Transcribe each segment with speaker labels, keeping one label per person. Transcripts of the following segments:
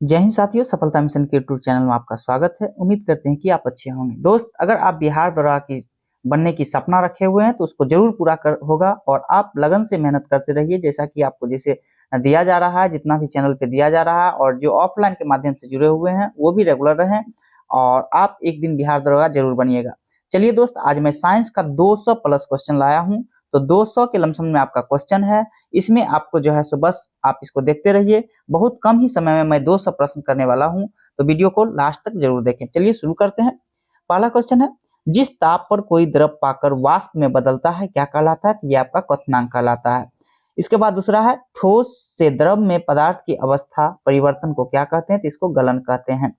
Speaker 1: जय हिंद साथियों, सफलता मिशन के यूट्यूब चैनल में आपका स्वागत है। उम्मीद करते हैं कि आप अच्छे होंगे। दोस्त, अगर आप बिहार दरोगा की बनने की सपना रखे हुए हैं तो उसको जरूर पूरा कर होगा और आप लगन से मेहनत करते रहिए। जैसा कि आपको जैसे दिया जा रहा है, जितना भी चैनल पे दिया जा रहा है, और जो ऑफलाइन के माध्यम से जुड़े हुए हैं वो भी रेगुलर रहें और आप एक दिन बिहार दरोगा जरूर बनिएगा। चलिए दोस्त, आज मैं साइंस का 200 प्लस क्वेश्चन लाया हूँ। तो 200 के लमसम में आपका क्वेश्चन है। इसमें आपको जो है सो बस आप इसको देखते रहिए। बहुत कम ही समय में मैं 200 प्रश्न करने वाला हूं, तो वीडियो को लास्ट तक जरूर देखें। चलिए शुरू करते हैं। पहला क्वेश्चन है, जिस ताप पर कोई द्रव पाकर वाष्प में बदलता है क्या कहलाता है? ये आपका क्वथनांक कहलाता है। इसके बाद दूसरा है, ठोस से द्रव में पदार्थ की अवस्था परिवर्तन को क्या कहते हैं? तो इसको गलन कहते हैं।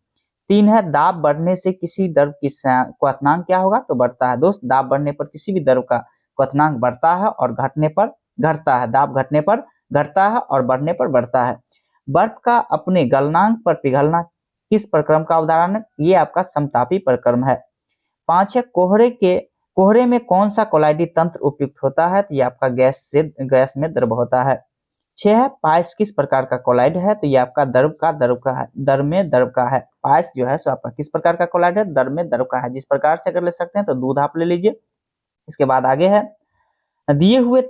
Speaker 1: तीन है, दाब बढ़ने से किसी द्रव की क्वथनांक क्या होगा? तो बढ़ता है। दोस्त, दाब बढ़ने पर किसी भी द्रव का क्वथनांक बढ़ता है और घटने पर घटता है। दाब घटने पर घटता है और बढ़ने पर बढ़ता है। बर्फ का अपने गलनांक पर पिघलना किस प्रक्रम का उदाहरण है? ये आपका समतापी प्रक्रम है। पांच है, कोहरे में कौन सा कोलाइडी तंत्र उपयुक्त होता है? तो ये आपका गैस में द्रव होता है। छह है, पायस किस प्रकार का कोलाइड है? तो ये आपका द्रव का है, दर में द्रव का है। पायस जो है सो आपका किस प्रकार का कोलाइड है? दर में द्रव का है। जिस प्रकार से अगर ले सकते हैं तो दूध आप ले लीजिए। इसके बाद आगे है, दिए हुए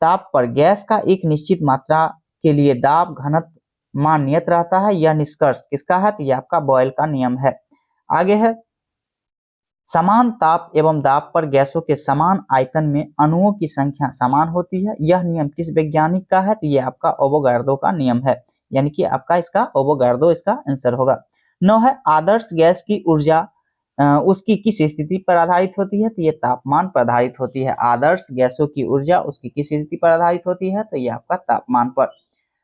Speaker 1: ताप पर गैस का एक निश्चित मात्रा के लिए दाब घनत्व मान नियत रहता है। यह निष्कर्ष किसका है? तो यह आपका बॉयल का नियम है। आगे है, समान ताप एवं दाब पर गैसों के समान आयतन में अणुओं की संख्या समान होती है। यह नियम किस वैज्ञानिक का है? तो यह आपका एवोगाड्रो का नियम है। यानी कि आपका इसका एवोगाड्रो इसका आंसर होगा। 9 है, आदर्श गैस की ऊर्जा उसकी किस स्थिति पर आधारित होती है? तो ये तापमान पर आधारित होती है। आदर्श गैसों की ऊर्जा उसकी किस स्थिति पर आधारित होती है? तो ये आपका तापमान पर।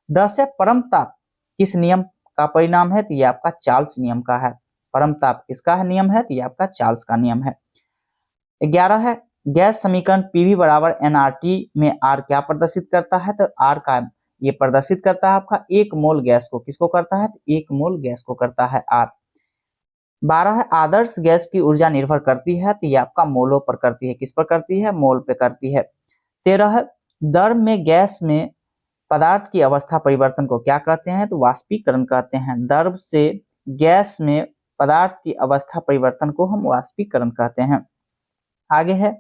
Speaker 1: 10 है, परम ताप किस नियम का परिणाम है? तो ये आपका चार्ल्स नियम का है। परम ताप किसका है नियम है? तो ये आपका चार्ल्स का नियम है। 11 है, गैस समीकरण पीवी बराबर एनआरटी में आर क्या प्रदर्शित करता है? तो आर का ये प्रदर्शित करता है आपका एक मोल गैस को। किसको करता है? तो एक मोल गैस को करता है आर। 12 है, आदर्श गैस की ऊर्जा निर्भर करती है। तो ये आपका मोलों पर करती है। किस पर करती है? मोल पे करती है। 13 है, द्रव में गैस में पदार्थ की अवस्था परिवर्तन को क्या कहते हैं? तो वाष्पीकरण कहते हैं। द्रव से गैस में पदार्थ की अवस्था परिवर्तन को हम वाष्पीकरण कहते हैं। आगे है,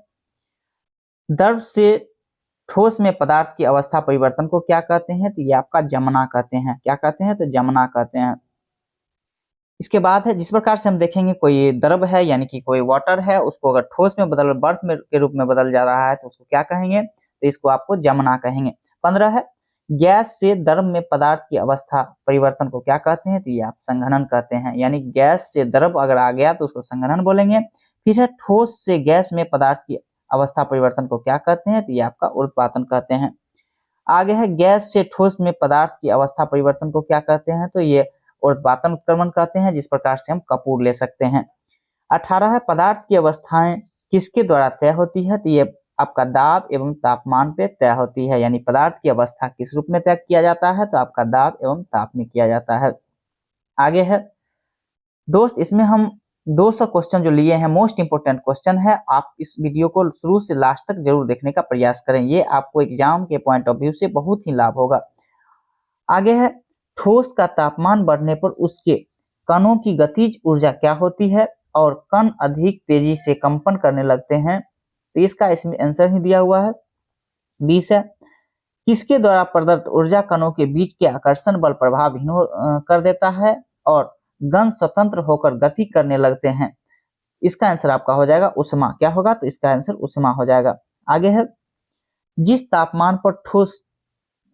Speaker 1: द्रव से ठोस में पदार्थ की अवस्था परिवर्तन को क्या कहते हैं? तो ये आपका जमना कहते हैं। क्या कहते हैं? तो जमना कहते हैं। इसके बाद है, जिस प्रकार से हम देखेंगे कोई द्रव है यानी कि कोई वाटर है, उसको अगर ठोस में बदल बर्फ में के रूप में बदल जा रहा है तो उसको क्या कहेंगे? तो इसको आपको जमना कहेंगे। 15 है, गैस से द्रव में पदार्थ की अवस्था परिवर्तन को क्या कहते हैं? तो ये आप संघनन कहते हैं। यानी गैस से द्रव अगर आ गया तो उसको संघनन बोलेंगे। फिर है, ठोस से गैस में पदार्थ की अवस्था परिवर्तन को क्या कहते हैं? तो ये आपका उर्ध्वपातन कहते हैं। आगे है, गैस से ठोस में पदार्थ की अवस्था परिवर्तन को क्या कहते हैं? तो ये उर्ध्वपातन उत्क्रमण कहते हैं। जिस प्रकार से हम कपूर ले सकते हैं। 18 है, पदार्थ की अवस्थाएं किसके द्वारा तय होती है? तो ये आपका दाब एवं तापमान पे तय होती है। यानी पदार्थ की अवस्था किस रूप में तय किया जाता है? तो आपका दाब एवं ताप में किया जाता है। आगे है दोस्त, इसमें हम 200 क्वेश्चन जो लिए हैं, मोस्ट इंपोर्टेंट क्वेश्चन है। आप इस वीडियो को शुरू से लास्ट तक जरूर देखने का प्रयास करें। ये आपको एग्जाम के पॉइंट ऑफ व्यू से बहुत ही लाभ होगा। आगे है, ठोस का तापमान बढ़ने पर उसके कणों की गतिज ऊर्जा क्या होती है और कण अधिक तेजी से कंपन करने लगते हैं? तो इसका इसमें आंसर ही दिया हुआ है। 20 है, किसके द्वारा प्रदत्त ऊर्जा कणों के बीच के आकर्षण बल प्रभावहीन कर देता है और गण स्वतंत्र होकर गति करने लगते हैं? इसका आंसर आपका हो जाएगा उष्मा। क्या होगा? तो इसका आंसर उष्मा हो जाएगा। आगे है, जिस तापमान पर ठोस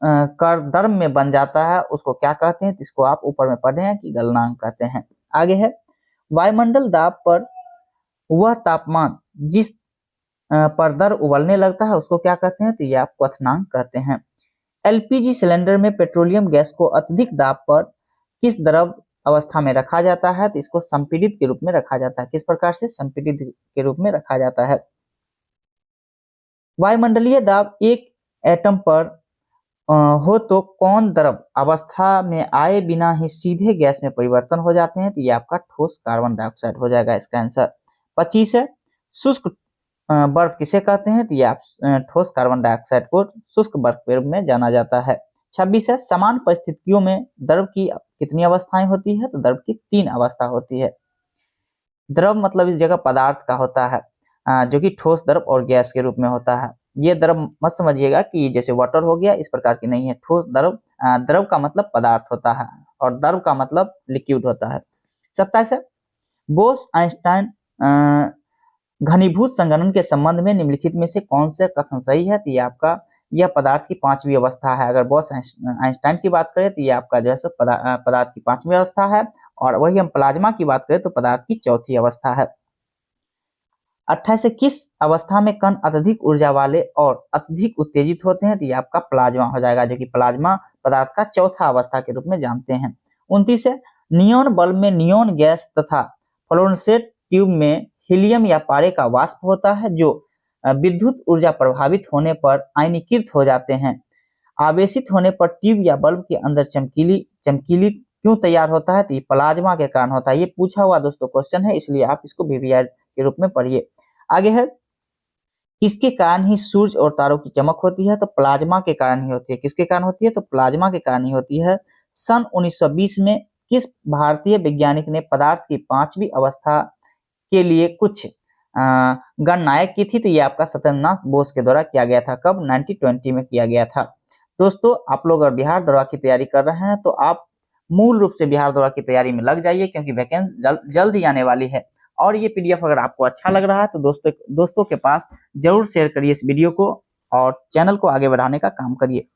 Speaker 1: कर द्रव में बन जाता है उसको क्या कहते हैं? तो इसको आप ऊपर में पढ़े हैं कि गलनांक कहते हैं। आगे है, वायुमंडल दाब पर वह तापमान जिस पर द्रव उबलने लगता है उसको क्या कहते हैं? तो ये आप क्वथनांक कहते हैं। एलपीजी सिलेंडर में पेट्रोलियम गैस को अत्यधिक दाब पर किस द्रव अवस्था में रखा जाता है? तो इसको संपीड़ित के रूप में रखा जाता है। किस प्रकार से? संपीड़ित के रूप में रखा जाता है। वायुमंडलीय दाब एक एटम पर हो तो कौन द्रव अवस्था में आए बिना ही सीधे गैस में परिवर्तन हो जाते हैं? तो ये आपका ठोस कार्बन डाइऑक्साइड हो जाएगा इसका आंसर। 25 है, शुष्क बर्फ किसे कहते हैं? तो ये आप ठोस कार्बन डाइऑक्साइड को शुष्क बर्फ के रूप में जाना जाता है। 26 है, समान परिस्थितियों में द्रव की कितनी अवस्थाएं होती है? तो द्रव की 3 अवस्था होती है। द्रव मतलब इस जगह पदार्थ का होता है, जो कि ठोस, द्रव और गैस के रूप में होता है। ये द्रव मत समझिएगा कि जैसे वाटर हो गया, इस प्रकार की नहीं है। ठोस, द्रव, द्रव का मतलब पदार्थ होता है और द्रव का मतलब लिक्विड होता है। 27 है, बोस आइंस्टाइन घनीभूत संघनन के संबंध में निम्नलिखित में से कौन से कथन सही है? तो ये आपका यह पदार्थ की 5वीं अवस्था है। अगर बोस आइंस्टाइन की बात करें तो ये आपका जो है सो पदार्थ की 5वीं अवस्था है, और वही हम प्लाज्मा की बात करें तो पदार्थ की 4थी अवस्था है। 28 से किस अवस्था में कण अत्यधिक ऊर्जा वाले और अत्यधिक उत्तेजित होते हैं? तो ये आपका प्लाज्मा हो जाएगा, जो कि प्लाज्मा पदार्थ का 4था अवस्था के रूप में जानते हैं। 29 है, नियोन बल्ब में नियोन गैस तथा फ्लोरोसेंट ट्यूब में हीलियम या पारे का वाष्प होता है, जो विद्युत ऊर्जा प्रभावित होने पर आयनीकृत हो जाते हैं। आवेशित होने पर ट्यूब या बल्ब के अंदर चमकीली क्यों तैयार होता है? तो ये प्लाज्मा के कारण होता है। ये पूछा हुआ दोस्तों क्वेश्चन है, इसलिए आप इसको वीवीआर के रूप में पढ़िए। आगे है, किसके कारण ही सूर्य और तारों की चमक होती है? तो प्लाज्मा के कारण ही होती है। किसके कारण होती है? तो प्लाज्मा के कारण ही होती है। सन 1920 में किस भारतीय वैज्ञानिक ने पदार्थ की 5वीं अवस्था के लिए कुछ गणनाएं की थी? तो ये आपका सत्येंद्रनाथ बोस के द्वारा किया गया था। कब? 1920 में किया गया था। दोस्तों, आप लोग अगर बिहार दरोगा की तैयारी कर रहे हैं तो आप मूल रूप से बिहार दरोगा की तैयारी में लग जाइए, क्योंकि वैकेंसी जल्द ही आने वाली है। और ये पीडीएफ अगर आपको अच्छा लग रहा है तो दोस्तों के पास जरूर शेयर करिए इस वीडियो को, और चैनल को आगे बढ़ाने का काम करिए।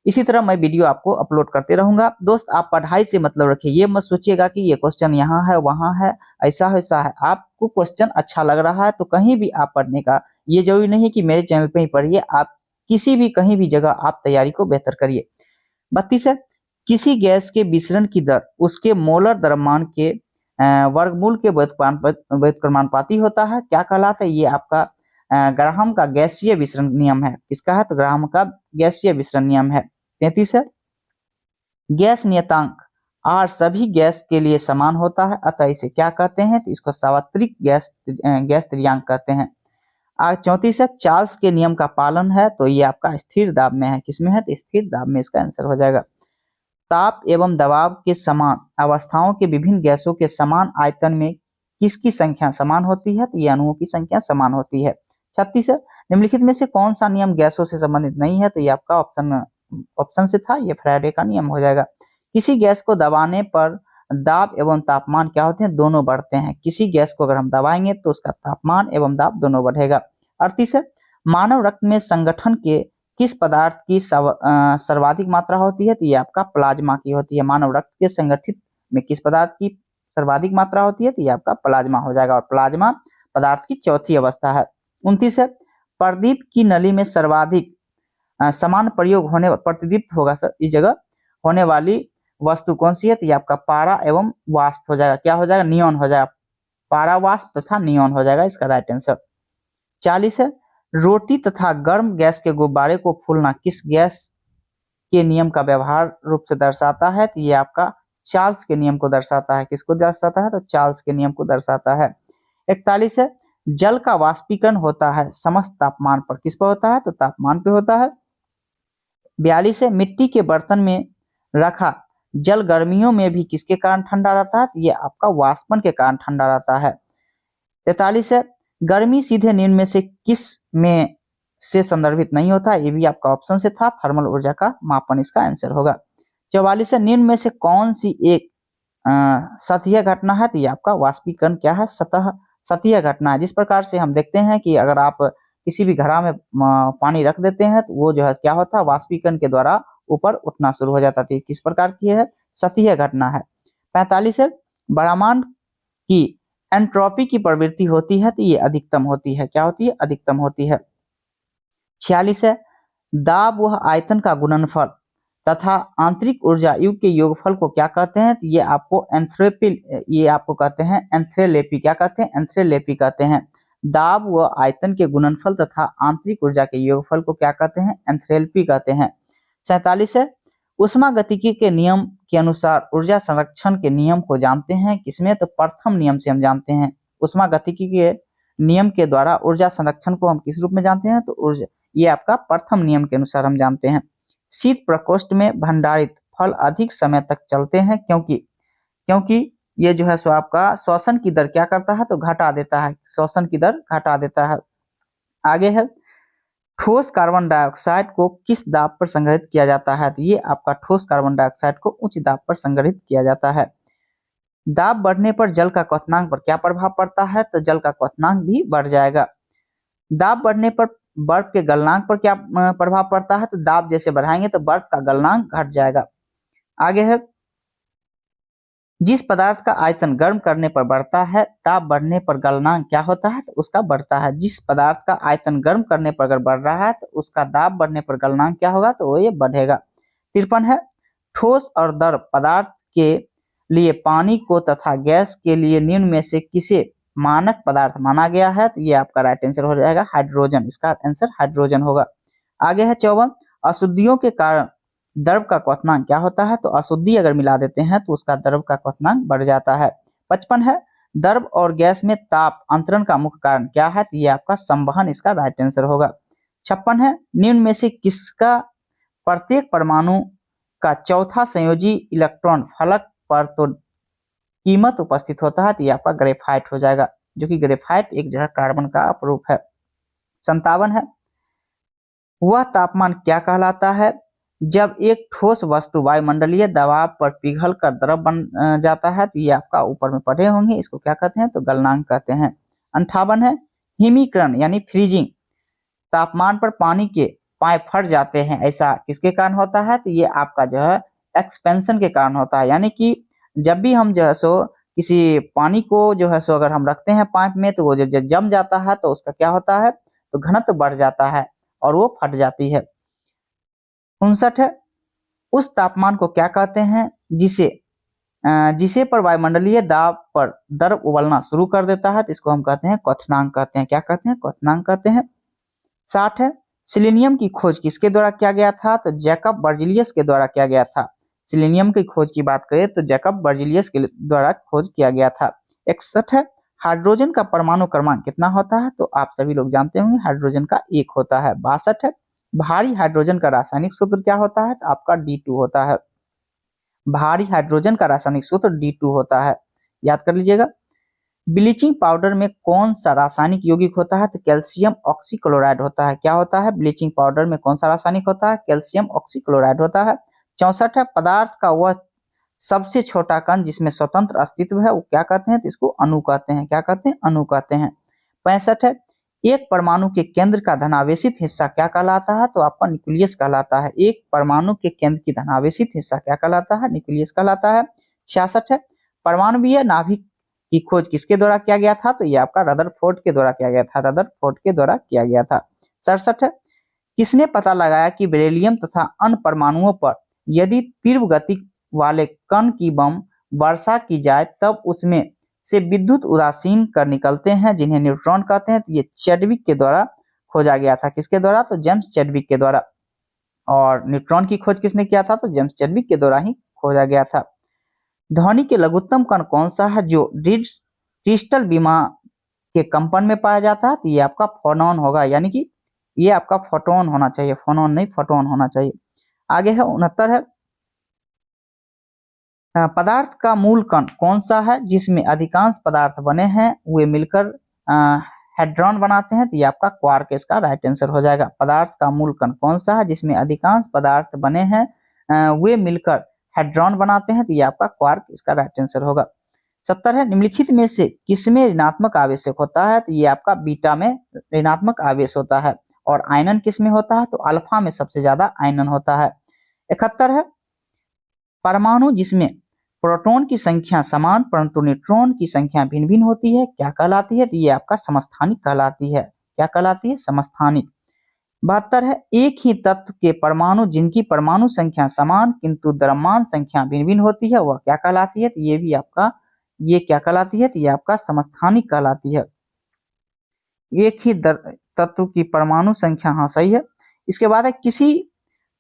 Speaker 1: इसी तरह मैं वीडियो आपको अपलोड करते रहूंगा। दोस्त, आप पढ़ाई से मतलब रखिए, ये मत सोचिएगा कि ये क्वेश्चन यहाँ है वहाँ है, ऐसा है। आपको क्वेश्चन अच्छा लग रहा है तो कहीं भी आप पढ़ने का, ये जरूरी नहीं कि मेरे चैनल पे ही पढ़िए, आप किसी भी कहीं भी जगह आप तैयारी को बेहतर करिए। 32 है, किसी गैस के विसरण की दर उसके मोलर द्रव्यमान के वर्गमूल के व्युत्क्रमानुपाती होता है। क्या कहलाता है? ये आपका ग्राहम का गैसीय विसरण नियम है। किसका है? तो ग्राहम का गैसीय विसरण नियम है। 33 है, गैस नियतांक R सभी गैस के लिए समान होता है, अतः इसे क्या कहते हैं? तो इसको सार्वत्रिक गैस स्थिरांक कहते हैं। 34 है, चार्ल्स के नियम का पालन है, तो ये आपका स्थिर दाब में है। किसमें है? तो स्थिर दाब में इसका आंसर हो जाएगा। ताप एवं दबाव के समान अवस्थाओं के विभिन्न गैसों के समान आयतन में किसकी संख्या समान होती है? तो ये अणुओं की संख्या समान होती है। 36 है, निम्नलिखित में से कौन सा नियम गैसों से संबंधित नहीं है? तो ये आपका ऑप्शन से था, ये फैराडे का नियम हो जाएगा। किसी गैस को दबाने पर दाब एवं तापमान क्या होते हैं? दोनों बढ़ते हैं। किसी गैस को अगर हम दबाएंगे तो उसका तापमान एवं दाब दोनों बढ़ेगा। 38 है, मानव रक्त में संगठन के किस पदार्थ की सर्वाधिक मात्रा होती है? तो ये आपका प्लाज्मा की होती है। मानव रक्त के संगठित में किस पदार्थ की सर्वाधिक मात्रा होती है? तो ये आपका प्लाज्मा हो जाएगा, और प्लाज्मा पदार्थ की 4थी अवस्था है। 29 है, प्रदीप की नली में सर्वाधिक समान प्रयोग होने, प्रतिदीप्त होगा सर इस जगह, होने वाली वस्तु कौन सी है? तो ये आपका पारा एवं वाष्प हो जाएगा। क्या हो जाएगा? नियोन हो जाएगा। पारा, वाष्प तथा नियोन हो जाएगा इसका राइट आंसर। 40 है, रोटी तथा गर्म गैस के गुब्बारे को फूलना किस गैस के नियम का व्यवहार रूप से दर्शाता है? तो ये आपका चार्ल्स के नियम को दर्शाता है। किसको दर्शाता है? तो चार्ल्स के नियम को दर्शाता है। 41 है, जल का वाष्पीकरण होता है समस्त तापमान पर। किस पर होता है? तो तापमान पे होता है। 42 है, मिट्टी के बर्तन में रखा जल गर्मियों में भी किसके कारण ठंडा रहता है? तो ये आपका वाष्पन के कारण ठंडा रहता है। 43 है, गर्मी सीधे निम्न में से किस में से संदर्भित नहीं होता? ये भी आपका ऑप्शन से था, थर्मल ऊर्जा का मापन इसका आंसर होगा। 44 है, निम्न में से कौन सी एक सतहीय घटना है? तो ये आपका वाष्पीकरण क्या है? सतहीय घटना है। जिस प्रकार से हम देखते हैं कि अगर आप किसी भी घड़ा में पानी रख देते हैं तो वो जो है क्या होता है? वाष्पीकरण के द्वारा ऊपर उठना शुरू हो जाता है। किस प्रकार की है? सतहीय घटना है। 45 है, ब्रह्मांड की एंट्रोपी की प्रवृत्ति होती है, तो ये अधिकतम होती है। क्या होती है? अधिकतम होती है। 46 है, दाब व आयतन का गुणनफल तथा आंतरिक ऊर्जा युग के योगफल को क्या कहते हैं? तो ये आपको कहते हैं एंथ्रेलेपी। क्या कहते हैं? एंथ्रेलेपी कहते हैं। दाब व आयतन के गुणनफल तथा आंतरिक ऊर्जा के योगफल को क्या कहते हैं? एंथ्रेल्पी कहते हैं। 47 है, उष्मागतिकी के नियम के अनुसार ऊर्जा संरक्षण के नियम को जानते हैं किसमें? तो प्रथम नियम से हम जानते हैं। उष्मागतिकी के नियम के द्वारा ऊर्जा संरक्षण को हम किस रूप में जानते हैं? तो ऊर्जा, ये आपका प्रथम नियम के अनुसार हम जानते हैं। शीत प्रकोष्ठ में भंडारित फल अधिक समय तक चलते हैं क्योंकि ये जो है सो आपका श्वसन की दर क्या करता है तो घटा देता है, श्वसन की दर घटा देता है। आगे है ठोस कार्बन डाइऑक्साइड को किस दाब पर संग्रहित किया जाता है, तो ये आपका ठोस कार्बन डाइऑक्साइड को उच्च दाब पर संग्रहित किया जाता है। दाब बढ़ने पर जल का क्वथनांक पर क्या प्रभाव पड़ता है, तो जल का क्वथनांक भी बढ़ जाएगा। दाब बढ़ने पर बर्फ के गलनांक पर क्या प्रभाव पड़ता है, तो दाब जैसे बढ़ाएंगे तो बर्फ का गलनांक घट जाएगा। आगे है जिस पदार्थ का आयतन गर्म करने पर बढ़ता है, दाब बढ़ने पर गलनांक क्या होता है, तो उसका बढ़ता है। जिस पदार्थ का आयतन गर्म करने पर अगर बढ़ रहा है तो उसका दाब बढ़ने पर गलनांक क्या होगा, तो वो ये बढ़ेगा। 53 है ठोस और द्रव पदार्थ के लिए पानी को तथा गैस के लिए निम्न में से किसे मानक पदार्थ माना गया है, तो ये आपका राइट आंसर हो जाएगा हाइड्रोजन, इसका आंसर हाइड्रोजन होगा। आगे है 54 अशुद्धियों के कारण द्रव का क्वथनांक क्या होता है, तो अशुद्धि अगर मिला देते हैं तो उसका द्रव का क्वथनांक बढ़ जाता है। 55 है द्रव और गैस में ताप अंतरण का मुख्य कारण क्या है, तो ये आपका संवहन, इसका राइट आंसर होगा। 56 है निम्न में से किसका प्रत्येक परमाणु का चौथा संयोजी इलेक्ट्रॉन फलक पर तो कीमत उपस्थित होता है, तो ये आपका ग्रेफाइट हो जाएगा, जो कि ग्रेफाइट एक जो है कार्बन का अपरूप है। 57 है वह तापमान क्या कहलाता है जब एक ठोस वस्तु वायुमंडलीय दबाव पर पिघल कर द्रव बन जाता है, तो ये आपका ऊपर में पढ़े होंगे, इसको क्या कहते हैं, तो गलनांक कहते हैं। 58 है हिमीकरण यानी फ्रीजिंग, तापमान पर पानी के पाइप फट जाते हैं, ऐसा किसके कारण होता है, तो ये आपका जो है एक्सपेंशन के कारण होता है। यानी कि जब भी हम जो है सो किसी पानी को जो है सो अगर हम रखते हैं पाइप में, तो वो जो जम जाता है तो उसका क्या होता है, तो घनत्व बढ़ जाता है और वो फट जाती है। 59 है उस तापमान को क्या कहते हैं जिसे पर वायुमंडलीय दाब पर द्रव उबलना शुरू कर देता है, तो इसको हम कहते हैं क्वथनांक कहते हैं। क्या कहते हैं, क्वथनांक कहते हैं। 60 है सिलीनियम की खोज किसके द्वारा किया गया था, तो जैकब बर्जीलियस के द्वारा किया गया था। सिलीनियम की खोज की बात करें तो जैकब बर्जीलियस के द्वारा खोज किया गया था। 61 है हाइड्रोजन का परमाणु क्रमांक कितना होता है, तो आप सभी लोग जानते होंगे हाइड्रोजन का 1 होता है। 62 है भारी हाइड्रोजन का रासायनिक सूत्र क्या होता है, तो आपका D2 होता है। भारी हाइड्रोजन का रासायनिक सूत्र D2 होता है, याद कर लीजिएगा। ब्लीचिंग पाउडर में कौन सा रासायनिक यौगिक होता है, तो कैल्शियम ऑक्सीक्लोराइड होता है। क्या होता है, ब्लीचिंग पाउडर में कौन सा रासायनिक होता है, कैल्शियम ऑक्सीक्लोराइड होता है। 64 है पदार्थ का वह सबसे छोटा कण जिसमें स्वतंत्र अस्तित्व है वो क्या कहते हैं, तो इसको अणु कहते हैं। क्या कहते हैं, अणु कहते हैं। 65 है एक परमाणु के केंद्र का धनावेशित हिस्सा क्या कहलाता है, तो आपका न्यूक्लियस कहलाता है। एक परमाणु के केंद्र की धनावेशित हिस्सा क्या कहलाता है, न्यूक्लियस कहलाता है। 66 है परमाणुवीय नाभिक की खोज किसके द्वारा किया गया था, तो ये आपका रदरफोर्ड के द्वारा किया गया था, रदरफोर्ड के द्वारा किया गया था। 67 है किसने पता लगाया कि बेरिलियम तथा अन्य परमाणुओं पर यदि तीव्र गति वाले कण की बम वर्षा की जाए तब उसमें से विद्युत उदासीन कर निकलते हैं जिन्हें न्यूट्रॉन कहते हैं, तो ये चैडविक के द्वारा खोजा गया था। किसके द्वारा, तो जेम्स चैडविक के द्वारा। और न्यूट्रॉन की खोज किसने किया था, तो जेम्स चैडविक के द्वारा ही खोजा गया था। ध्वनि के लघुत्तम कण कौन सा है जो क्रिस्टल बीमा के कंपन में पाया जाता है, तो ये आपका फोनॉन होगा, यानी कि ये आपका फोटोन होना चाहिए, फोनॉन नहीं फोटोन होना चाहिए। आगे है 69 है पदार्थ का मूल कण कौन सा है जिसमें अधिकांश पदार्थ बने हैं वे मिलकर हेड्रॉन बनाते हैं, तो ये आपका क्वार्क, इसका राइट आंसर हो जाएगा। पदार्थ का मूल कण कौन सा है जिसमें अधिकांश पदार्थ बने हैं वे मिलकर हेड्रॉन बनाते हैं, तो ये आपका क्वार्क, इसका राइट आंसर होगा। 70 है निम्नलिखित में से किसमें ऋणात्मक आवेशक होता है, तो ये आपका बीटा में ऋणात्मक आवेश होता है। और आयनन किसमें होता है, तो अल्फा में सबसे ज्यादा आयनन होता है। 71 है परमाणु जिसमें प्रोटॉन की संख्या समान परंतु न्यूट्रॉन की संख्या भिन्न भिन्न होती है क्या कहलाती है, तो ये आपका समस्थानिक कहलाती है। क्या कहलाती है, समस्थानिक। 72 है एक ही तत्व के परमाणु जिनकी परमाणु संख्या समान किंतु द्रव्यमान संख्या भिन्न भिन्न होती है वह क्या कहलाती है, तो ये भी आपका ये क्या कहलाती है, तो ये आपका समस्थानिक कहलाती है। एक ही तत्व की परमाणु संख्या, हाँ सही है। इसके बाद है किसी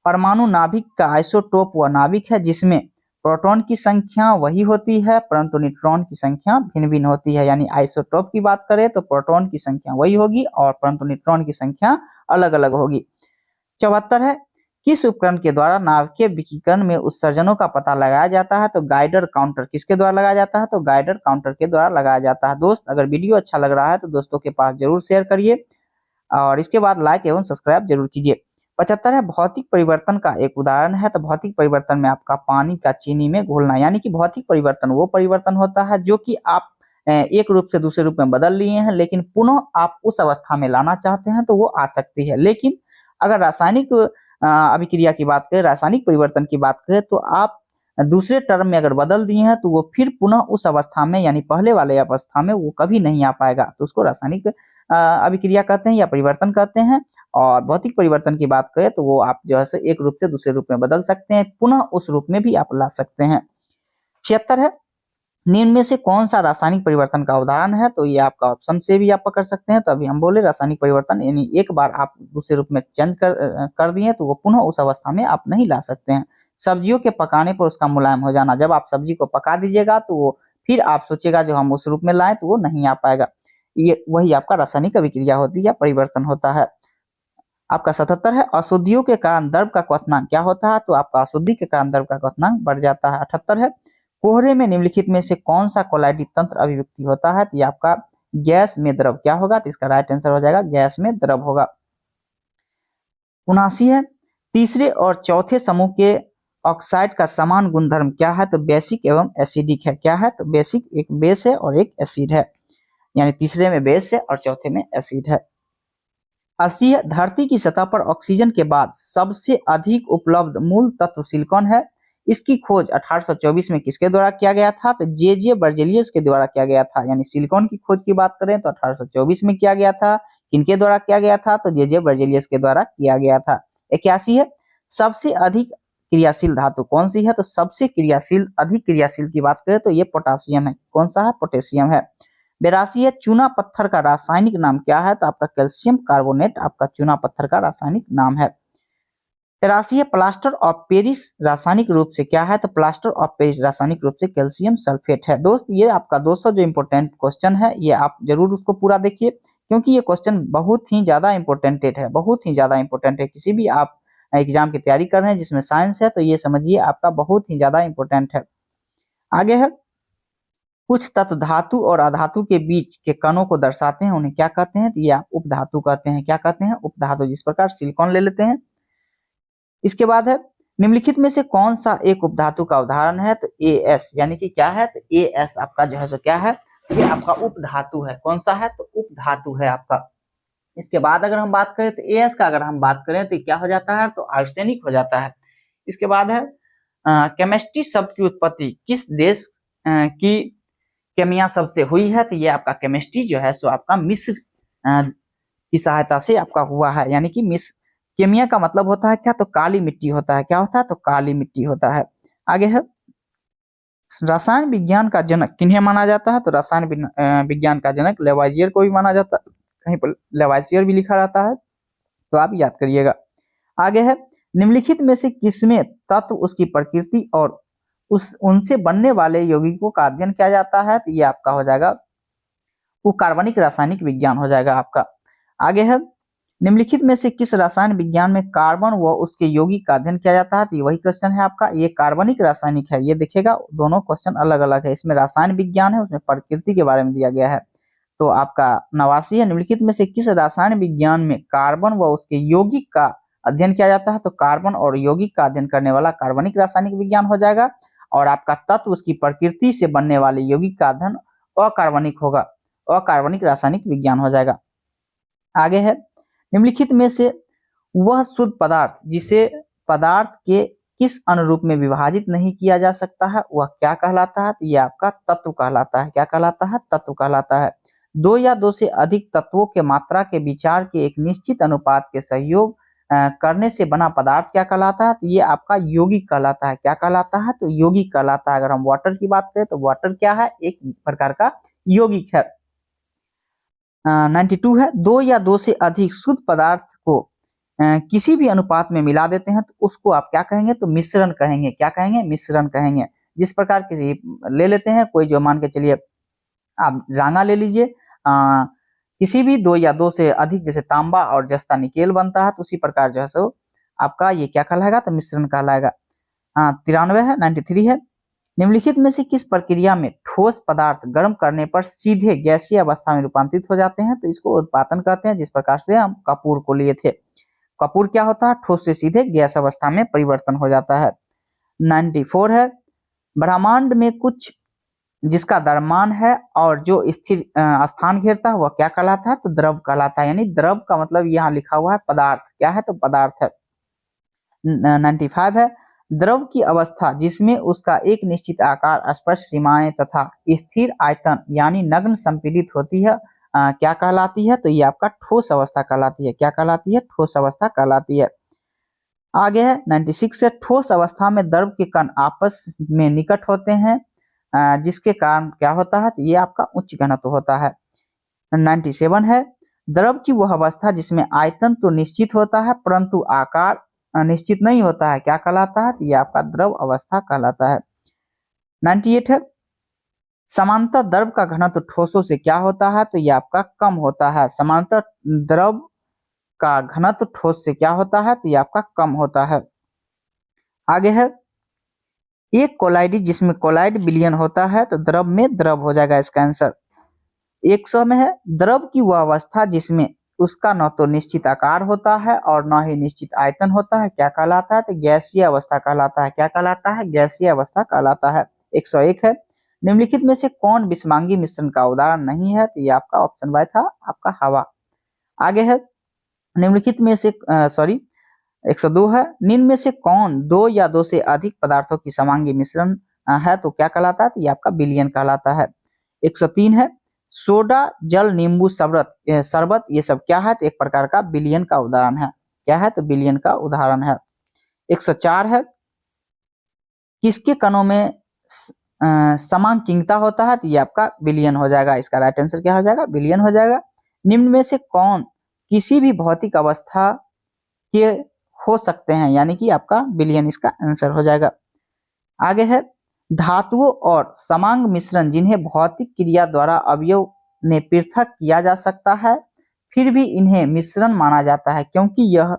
Speaker 1: परमाणु नाभिक का आइसोटोप वह नाभिक है जिसमें प्रोटॉन की संख्या वही होती है परंतु न्यूट्रॉन की संख्या भिन्न भिन्न होती है। यानी आइसोटोप की बात करें तो प्रोटॉन की संख्या वही होगी और परंतु न्यूट्रॉन की संख्या अलग अलग होगी। 74 है किस उपकरण के द्वारा नाभिकीय विकिरण में उत्सर्जनों का पता लगाया जाता है? तो गाइडर काउंटर। किसके द्वारा लगाया जाता है? तो गाइडर काउंटर के द्वारा लगाया जाता है। दोस्त, अगर वीडियो अच्छा लग रहा है तो दोस्तों के पास जरूर शेयर करिए और इसके बाद लाइक एवं सब्सक्राइब जरूर कीजिए। 75 है, भौतिक परिवर्तन का एक उदाहरण है। तो भौतिक परिवर्तन में आपका पानी का चीनी में घोलना, यानी कि भौतिक परिवर्तन वो परिवर्तन होता है जो कि आप एक रूप से दूसरे रूप में बदल लिए हैं, लेकिन पुनः आप उस अवस्था में लाना चाहते हैं तो वो आ सकती है। लेकिन अगर रासायनिक अभिक्रिया की बात करें, रासायनिक परिवर्तन की बात करें, तो आप दूसरे टर्म में अगर बदल दिए हैं तो वो फिर पुनः उस अवस्था में, यानी पहले वाले अवस्था में वो कभी नहीं आ पाएगा। तो उसको रासायनिक अभिक्रिया कहते हैं या परिवर्तन कहते हैं। और भौतिक परिवर्तन की बात करें तो वो आप जो है एक रूप से दूसरे रूप में बदल सकते हैं, पुनः उस रूप में भी आप ला सकते हैं। 76 है, निम्न में से कौन सा रासायनिक परिवर्तन का उदाहरण है? तो ये आपका ऑप्शन से भी आप पकड़ सकते हैं। तो अभी हम बोले रासायनिक परिवर्तन, यानी एक बार आप दूसरे रूप में चेंज कर दिए तो वो पुनः उस अवस्था में आप नहीं ला सकते हैं। सब्जियों के पकाने पर उसका मुलायम हो जाना, जब आप सब्जी को पका दीजिएगा तो वो फिर आप सोचेगा जो हम उस रूप में लाएं तो वो नहीं आ पाएगा। ये वही आपका रासायनिक अभिक्रिया होती है या परिवर्तन होता है। आपका 77 है, अशुद्धियों के कारण द्रव का क्वथनांक क्या होता है? तो आपका अशुद्धि के कारण द्रव का क्वथनांक बढ़ जाता है। 78 है, कोहरे में निम्नलिखित में से कौन सा कोलाइडी तंत्र अभिव्यक्ति होता है? तो ये आपका गैस में द्रव क्या होगा? तो इसका राइट आंसर हो जाएगा गैस में द्रव होगा। 79 है, तीसरे और चौथे समूह के ऑक्साइड का समान गुणधर्म क्या है? तो बेसिक एवं एसिडिक है। क्या है? तो बेसिक एक बेस है और एक एसिड है, यानी तीसरे में बेस है और चौथे में एसिड है। 80 है, धरती की सतह पर ऑक्सीजन के बाद सबसे अधिक उपलब्ध मूल तत्व सिलिकॉन है। इसकी खोज 1824 में किसके द्वारा किया गया था? तो जे बर्जेलियस के द्वारा किया गया था। यानी सिलिकॉन की खोज की बात करें तो 1824 में किया गया था। किनके द्वारा किया गया था? तो जे बर्जेलियस के द्वारा किया गया था। 81 है, सबसे अधिक क्रियाशील धातु कौन सी है? तो सबसे क्रियाशील, अधिक क्रियाशील की बात करें तो ये पोटासियम है। कौन सा है? पोटेशियम है। 82 है, चूना पत्थर का रासायनिक नाम क्या है? तो आपका कैल्शियम कार्बोनेट आपका चूना पत्थर का रासायनिक नाम है। 83 है, प्लास्टर ऑफ पेरिस रासायनिक रूप से क्या है? तो प्लास्टर ऑफ पेरिस रासायनिक रूप से कैल्शियम सल्फेट है। दोस्त, ये आपका 200 जो इंपोर्टेंट क्वेश्चन है, ये आप जरूर उसको पूरा देखिए, क्योंकि ये क्वेश्चन बहुत ही ज्यादा इंपोर्टेंटेड है, बहुत ही ज्यादा इंपोर्टेंट है। किसी भी आप एग्जाम की तैयारी कर रहे हैं जिसमें साइंस है तो ये समझिए आपका बहुत ही ज्यादा इंपोर्टेंट है। आगे है, कुछ तत्व धातु और अधातु के बीच के कणों को दर्शाते हैं, उन्हें क्या कहते हैं? तो ये आप उपधातु कहते हैं। क्या कहते हैं? उपधातु। जिस प्रकार सिलिकॉन ले लेते हैं। इसके बाद है, निम्नलिखित में से कौन सा एक उपधातु का उदाहरण है? तो एस, यानी कि क्या है? तो एस आपका जो है सो क्या है? ये आपका उपधातु है। कौन सा है? तो उपधातु है आपका। इसके बाद अगर हम बात करें तो एस का, अगर हम बात करें तो क्या हो जाता है? तो आर्सेनिक हो जाता है। इसके बाद है, केमिस्ट्री शब्द की उत्पत्ति किस देश की केमिया सबसे हुई है? तो ये आपका केमिस्ट्री जो है सो आपका मिस्र की सहायता से आपका हुआ है। यानी कि मिस्र, केमिया का मतलब होता है क्या? तो काली मिट्टी होता है। क्या होता है? तो काली मिट्टी होता है। आगे है, रसायन विज्ञान का जनक किन्हें माना जाता है? तो रसायन विज्ञान का जनक लेवाइजियर को भी माना जाता है। कहीं पर लेवाइजियर भी लिखा रहता है तो आप याद करिएगा। आगे है, निम्नलिखित में से किसमें तत्व, उसकी प्रकृति और उनसे बनने वाले यौगिकों का अध्ययन किया जाता है? तो ये आपका हो जाएगा वो कार्बनिक रासायनिक विज्ञान हो जाएगा आपका। आगे है, निम्नलिखित में से किस रसायन विज्ञान में कार्बन व उसके यौगिक का अध्ययन किया जाता है? तो ये वही क्वेश्चन है आपका, ये कार्बनिक रासायनिक है। ये देखिएगा दोनों क्वेश्चन अलग अलग है, इसमें रासायन विज्ञान है, उसमें प्रकृति के बारे में दिया गया है। तो आपका 89 है, निम्नलिखित में से किस रसायन विज्ञान में कार्बन व उसके यौगिक का अध्ययन किया जाता है? तो कार्बन और यौगिक का अध्ययन करने वाला कार्बनिक रासायनिक विज्ञान हो जाएगा। और आपका तत्व, उसकी प्रकृति से बनने वाले यौगिक का अध्ययन अकार्बनिक होगा, अकार्बनिक रासायनिक विज्ञान हो जाएगा। आगे है, निम्नलिखित में से वह शुद्ध पदार्थ जिसे पदार्थ के किस अनुरूप में विभाजित नहीं किया जा सकता है, वह क्या कहलाता है? तो यह आपका तत्व कहलाता है। क्या कहलाता है? तत्व कहलाता है। दो या दो से अधिक तत्वों के मात्रा के विचार के एक निश्चित अनुपात के सहयोग करने से बना पदार्थ क्या कहलाता है? तो ये आपका यौगिक कहलाता है। क्या कहलाता है? तो यौगिक कहलाता है। अगर हम वाटर की बात करें तो वाटर क्या है? एक प्रकार का यौगिक है। 92 है, दो या दो से अधिक शुद्ध पदार्थ को किसी भी अनुपात में मिला देते हैं तो उसको आप क्या कहेंगे? तो मिश्रण कहेंगे। क्या कहेंगे? मिश्रण कहेंगे। जिस प्रकार किसी ले लेते हैं कोई, जो मान के चलिए आप रांगा ले लीजिए, किसी भी दो या दो से अधिक, जैसे तांबा और जस्ता निकेल बनता है, तो उसी प्रकार जो है सो आपका ये क्या कहलाएगा, तो मिश्रण कहलाएगा। 93 है, 93 है। निम्नलिखित में से किस प्रक्रिया में ठोस पदार्थ गर्म करने पर सीधे गैसीय अवस्था में रूपांतरित हो जाते हैं, तो इसको उत्पादन कहते हैं, जिस प्रकार से हम कपूर को लिए थे। कपूर क्या होता है, ठोस से सीधे गैस अवस्था में परिवर्तन हो जाता है। 94 है, ब्रह्मांड में कुछ जिसका द्रव्यमान है और जो स्थिर स्थान घेरता है वह क्या कहलाता है, तो द्रव कहलाता है। यानी द्रव का मतलब यहाँ लिखा हुआ है पदार्थ, क्या है, तो पदार्थ है। 95 है, द्रव की अवस्था जिसमें उसका एक निश्चित आकार, स्पष्ट सीमाएं तथा स्थिर आयतन यानी नग्न संपीड़ित होती है, क्या कहलाती है, तो ये आपका ठोस अवस्था कहलाती है। क्या कहलाती है, ठोस अवस्था कहलाती है। आगे है 96 है, ठोस अवस्था में द्रव के कण आपस में निकट होते हैं, जिसके कारण क्या होता है, तो ये आपका उच्च घनत्व होता है। 97 है, द्रव की वह अवस्था जिसमें आयतन तो निश्चित होता है परंतु आकार निश्चित नहीं होता है, क्या कहलाता है, तो ये आपका द्रव अवस्था कहलाता है। 98 है, समांतर द्रव का घनत्व ठोसों से क्या होता है, तो ये आपका कम होता है। समांतर द्रव का घनत्व ठोस से क्या होता है, तो ये आपका कम होता है। आगे है एक कोलाइड जिसमें कोलाइड विलयन होता है, तो द्रव में द्रव हो जाएगा इसका आंसर। 100 में है, द्रव की वह अवस्था जिसमें उसका न तो निश्चित आकार होता है और न ही निश्चित आयतन होता है, क्या कहलाता है, तो गैसीय अवस्था कहलाता है। क्या कहलाता है, गैसीय अवस्था कहलाता है। 101 है, निम्नलिखित में से कौन विषमांगी मिश्रण का उदाहरण नहीं है, तो ये आपका ऑप्शन वाई था, आपका हवा। आगे है निम्नलिखित में से 102 है, निम्न में से कौन दो या दो से अधिक पदार्थों की समांगी मिश्रण है, तो क्या कहलाता है, तो ये आपका विलयन कहलाता है। 103 है, सोडा जल नींबू शरबत ये सब क्या है, तो एक प्रकार का विलयन का उदाहरण है। क्या है, तो विलयन का उदाहरण है। 104 है, किसके कणों में समांकीनता होता है, तो ये आपका विलयन हो जाएगा। इसका राइट आंसर क्या हो जाएगा, विलयन हो जाएगा। निम्न में से कौन किसी भी भौतिक अवस्था के हो सकते हैं, यानी कि आपका विलयन इसका आंसर हो जाएगा। आगे है धातुओं और समांग मिश्रण जिन्हें भौतिक क्रिया द्वारा अवयव ने पृथक किया जा सकता है, फिर भी इन्हें मिश्रण माना जाता है क्योंकि यह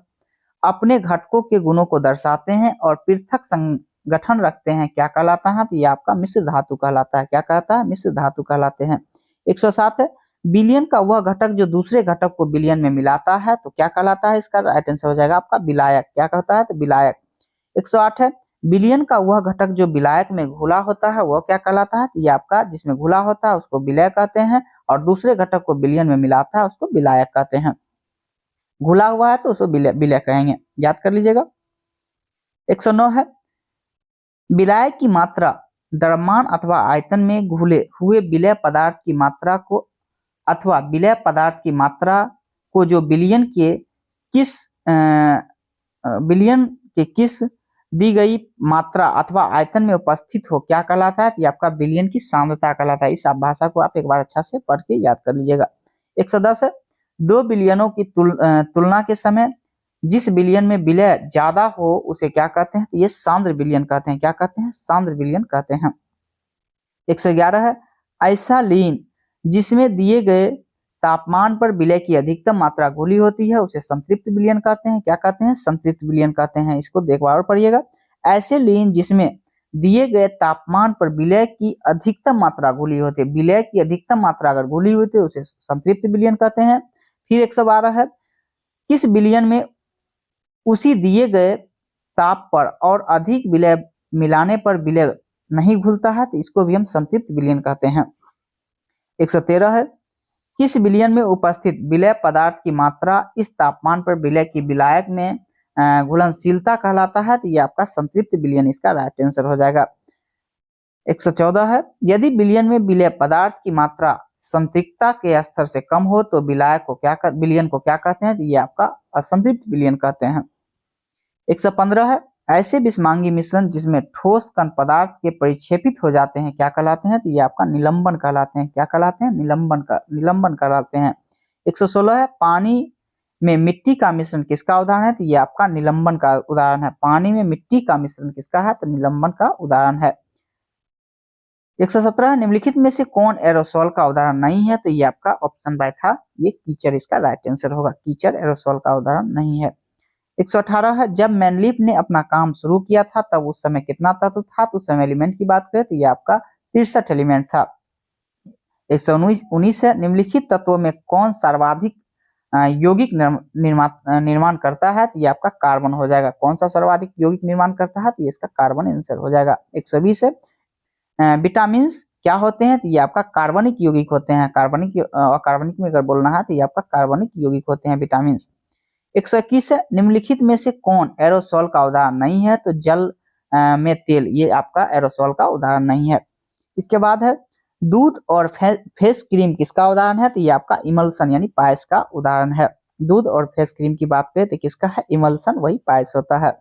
Speaker 1: अपने घटकों के गुणों को दर्शाते हैं और पृथक संगठन रखते हैं, क्या कहलाता है, तो ये आपका मिश्र धातु कहलाता है। क्या कहलाता है, मिश्र धातु कहलाते हैं। 107 है, विलयन का वह घटक जो दूसरे घटक को विलयन में मिलाता है, तो क्या कहलाता है, इसका राइट आंसर हो जाएगा आपका विलायक। क्या कहता है, तो विलायक। 108 है, विलयन का वह घटक जो विलायक में घुला होता है वह क्या कहलाता है, तो ये आपका जिसमें घुला होता है उसको विलय कहते हैं और दूसरे घटक को विलयन में मिलाता है उसको विलायक कहते हैं। घुला हुआ है तो उसको विलय कहेंगे, याद कर लीजिएगा। 109 है, विलाय की मात्रा द्रव्यमान अथवा आयतन में घुले हुए विलय पदार्थ की मात्रा को अथवा विलय पदार्थ की मात्रा को जो विलयन के किस दी गई मात्रा अथवा आयतन में उपस्थित हो, क्या कहलाता है, तो आपका विलयन की सांद्रता कहलाता है। इस भाषा को आप एक बार अच्छा से पढ़ के याद कर लीजिएगा। 110 है, दो विलयनों की तुलना के समय जिस विलयन में विलय ज्यादा हो उसे क्या कहते हैं, तो ये सांद्र विलयन कहते हैं। क्या कहते हैं, सांद्र विलयन कहते हैं। 111 है, ऐसा लीन जिसमें दिए गए तापमान पर विलय की अधिकतम मात्रा घुली होती है उसे संतृप्त विलयन कहते हैं। क्या कहते हैं, संतृप्त विलयन कहते हैं। इसको एक बार पढ़िएगा, ऐसे लीन जिसमें दिए गए तापमान पर विलय की अधिकतम मात्रा घुली होती है, विलय की अधिकतम मात्रा अगर घुली होती है उसे संतृप्त विलयन कहते हैं। फिर 112 है, किस विलयन में उसी दिए गए ताप पर और अधिक विलय मिलाने पर विलय नहीं घुलता है, तो इसको भी हम संतृप्त विलयन कहते हैं। 113 है, किस विलयन में उपस्थित विलय पदार्थ की मात्रा इस तापमान पर विलय की विलायक में घुलनशीलता कहलाता है, तो ये आपका संतृप्त विलयन इसका राइट आंसर हो जाएगा। 114 है, यदि विलयन में विलय पदार्थ की मात्रा संतृप्तता के स्तर से कम हो तो विलयन को क्या कहते हैं, तो ये आपका असंतृप्त विलयन कहते हैं। 115 है, ऐसे विषमांगी मिश्रण जिसमें ठोस कण पदार्थ के परिक्षेपित हो जाते हैं क्या कहलाते हैं, तो ये आपका निलंबन कहलाते हैं। क्या कहलाते हैं, निलंबन कहलाते हैं। 116 है, पानी में मिट्टी का मिश्रण किसका उदाहरण है, तो ये आपका निलंबन का उदाहरण है। पानी में मिट्टी का मिश्रण किसका है, तो निलंबन का उदाहरण है। 117 है, निम्नलिखित में से कौन एरोसोल का उदाहरण नहीं है, तो ये आपका ऑप्शन बाय था, ये कीचड़ इसका राइट आंसर होगा। कीचड़ एरोसोल का उदाहरण नहीं है। 118 है, जब मैनलीफ ने अपना काम शुरू किया था तब उस समय कितना तत्व था, तो उस समय एलिमेंट की बात करें तो ये आपका 63 एलिमेंट था। 119 है, निम्नलिखित तत्वों में कौन सर्वाधिक यौगिक निर्माण करता है, तो ये आपका कार्बन हो जाएगा। कौन सा सर्वाधिक यौगिक निर्माण करता है, तो ये इसका कार्बन आंसर हो जाएगा। 120 है, विटामिन क्या होते हैं, तो ये आपका कार्बनिक यौगिक होते हैं। कार्बनिक अकार्बनिक में अगर बोलना है तो ये आपका कार्बनिक यौगिक होते हैं विटामिन। 121 है, निम्नलिखित में से कौन एरोसोल का उदाहरण नहीं है, तो जल में तेल ये आपका एरोसोल का उदाहरण नहीं है। इसके बाद है दूध और फेस क्रीम किसका उदाहरण है, तो ये आपका इमल्सन यानी पायस का उदाहरण है। दूध और फेस क्रीम की बात करें तो किसका है, इमल्सन, वही पायस होता है।